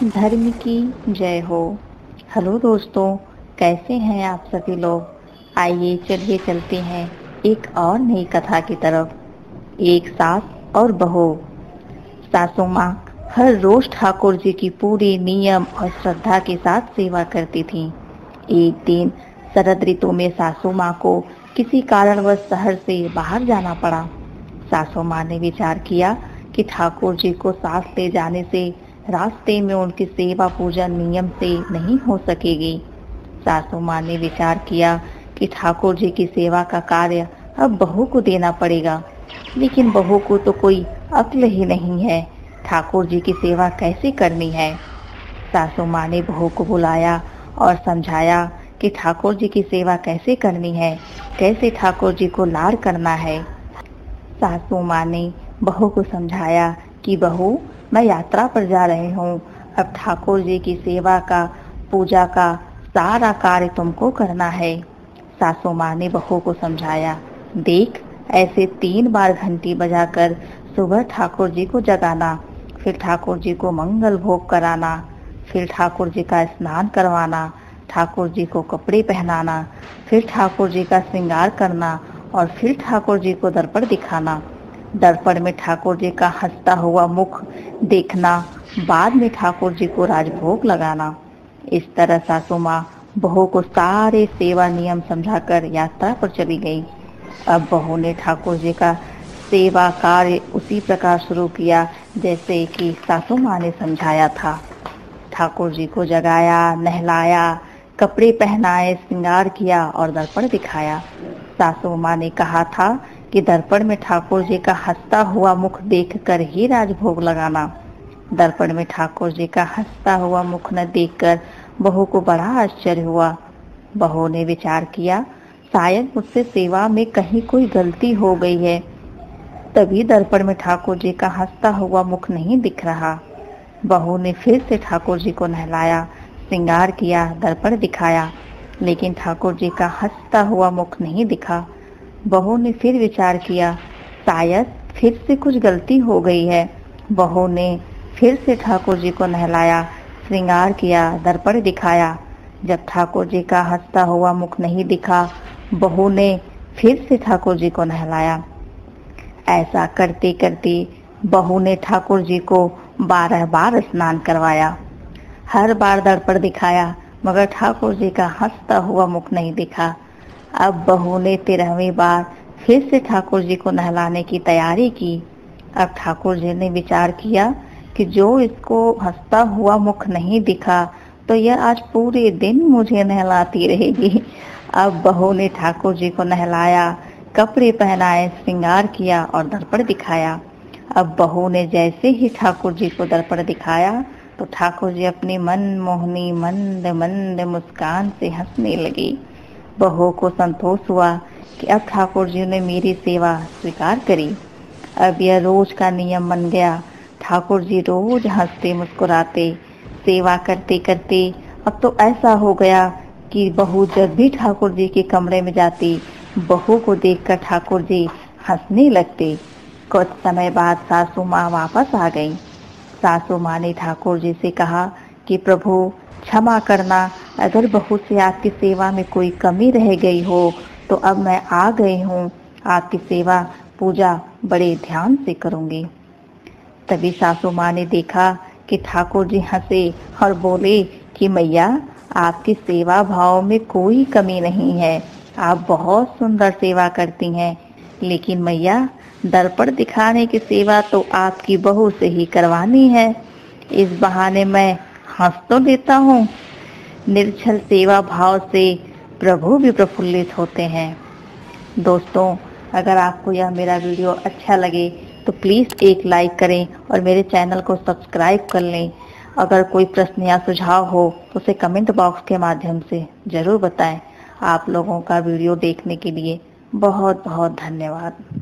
धर्म की जय हो। हेलो दोस्तों, कैसे हैं आप सभी लोग। आइए चलिए चलते हैं एक और नई कथा की तरफ। एक सास और बहू। सासू माँ हर रोज ठाकुर जी की पूरी नियम और श्रद्धा के साथ सेवा करती थी। एक दिन शरद ऋतु में सासू माँ को किसी कारणवश शहर से बाहर जाना पड़ा। सासू माँ ने विचार किया कि ठाकुर जी को साथ ले जाने से रास्ते में उनकी सेवा पूजन नियम से नहीं हो सकेगी। सासू माँ ने विचार किया कि ठाकुर जी की सेवा का कार्य अब बहू को देना पड़ेगा, लेकिन बहू को तो कोई अक्ल ही नहीं है, ठाकुर जी की सेवा कैसे करनी है। सासू माँ ने बहू को बुलाया और समझाया कि ठाकुर जी की सेवा कैसे करनी है, कैसे ठाकुर जी को लाड़ करना है। सासू माँ ने बहू को समझाया कि बहू, मैं यात्रा पर जा रही हूँ, अब ठाकुर जी की सेवा का, पूजा का सारा कार्य तुमको करना है। सासू माँ ने बहू को समझाया, देख, ऐसे 3 बार घंटी बजाकर सुबह ठाकुर जी को जगाना, फिर ठाकुर जी को मंगल भोग कराना, फिर ठाकुर जी का स्नान करवाना, ठाकुर जी को कपड़े पहनाना, फिर ठाकुर जी का श्रृंगार करना और फिर ठाकुर जी को दर्पण दिखाना। दर्पण में ठाकुर जी का हंसता हुआ मुख देखना, बाद में ठाकुर जी को राजभोग लगाना। इस तरह सासू माँ बहू को सारे सेवा नियम समझाकर यात्रा पर चली गई। अब बहू ने ठाकुर जी का सेवा कार्य उसी प्रकार शुरू किया जैसे कि सासू माँ ने समझाया था। ठाकुर जी को जगाया, नहलाया, कपड़े पहनाए, श्रृंगार किया और दर्पण दिखाया। सासू माँ ने कहा था कि दर्पण में ठाकुर जी का हंसता हुआ मुख देखकर ही राजभोग लगाना। दर्पण में ठाकुर जी का हंसता हुआ मुख न देखकर बहू को बड़ा आश्चर्य हुआ। बहू ने विचार किया, शायद मुझसे सेवा में कहीं कोई गलती हो गई है, तभी दर्पण में ठाकुर जी का हंसता हुआ मुख नहीं दिख रहा। बहू ने फिर से ठाकुर जी को नहलाया, श्रृंगार किया, दर्पण दिखाया, लेकिन ठाकुर जी का हंसता हुआ मुख नहीं दिखा। बहू ने फिर विचार किया, शायद फिर से कुछ गलती हो गई है। बहू ने फिर से ठाकुर जी को नहलाया, श्रृंगार किया, दर्पण दिखाया। जब ठाकुर जी का हंसता हुआ मुख नहीं दिखा, बहू ने फिर से ठाकुर जी को नहलाया। ऐसा करते करते बहू ने ठाकुर जी को 12 बार स्नान करवाया। हर बार दर्पण दिखाया, मगर ठाकुर जी का हंसता हुआ मुख नहीं दिखा। अब बहू ने 13वीं बार फिर से ठाकुर जी को नहलाने की तैयारी की। अब ठाकुर जी ने विचार किया कि जो इसको हंसता हुआ मुख नहीं दिखा, तो यह आज पूरे दिन मुझे नहलाती रहेगी। अब बहू ने ठाकुर जी को नहलाया, कपड़े पहनाए, श्रृंगार किया और दर्पण दिखाया। अब बहू ने जैसे ही ठाकुर जी को दर्पण दिखाया, तो ठाकुर जी अपनी मनमोहनी मंद मंद मुस्कान से हंसने लगी। बहू को संतोष हुआ कि अब ठाकुर जी ने मेरी सेवा स्वीकार करी। अब यह रोज का नियम बन गया। ठाकुर जी रोज हंसते मुस्कुराते, सेवा करते करते अब तो ऐसा हो गया कि बहू जब भी ठाकुर जी के कमरे में जाती, बहू को देखकर ठाकुर जी हंसने लगते। कुछ समय बाद सासू माँ वापस आ गई। सासू माँ ने ठाकुर जी से कहा कि प्रभु, क्षमा करना, अगर बहू से आपकी सेवा में कोई कमी रह गई हो तो अब मैं आ गई हूँ, आपकी सेवा पूजा बड़े ध्यान से करूँगी। तभी सासू माँ ने देखा कि ठाकुर जी हंसे और बोले कि मैया, आपकी सेवा भाव में कोई कमी नहीं है, आप बहुत सुंदर सेवा करती हैं, लेकिन मैया, दर्पण दिखाने की सेवा तो आपकी बहू से ही करवानी है। इस बहाने मैं हंस तो लेता हूँ। निर्छल सेवा भाव से प्रभु भी प्रफुल्लित होते हैं। दोस्तों, अगर आपको यह मेरा वीडियो अच्छा लगे तो प्लीज़ एक लाइक करें और मेरे चैनल को सब्सक्राइब कर लें। अगर कोई प्रश्न या सुझाव हो तो उसे कमेंट बॉक्स के माध्यम से ज़रूर बताएं। आप लोगों का वीडियो देखने के लिए बहुत बहुत धन्यवाद।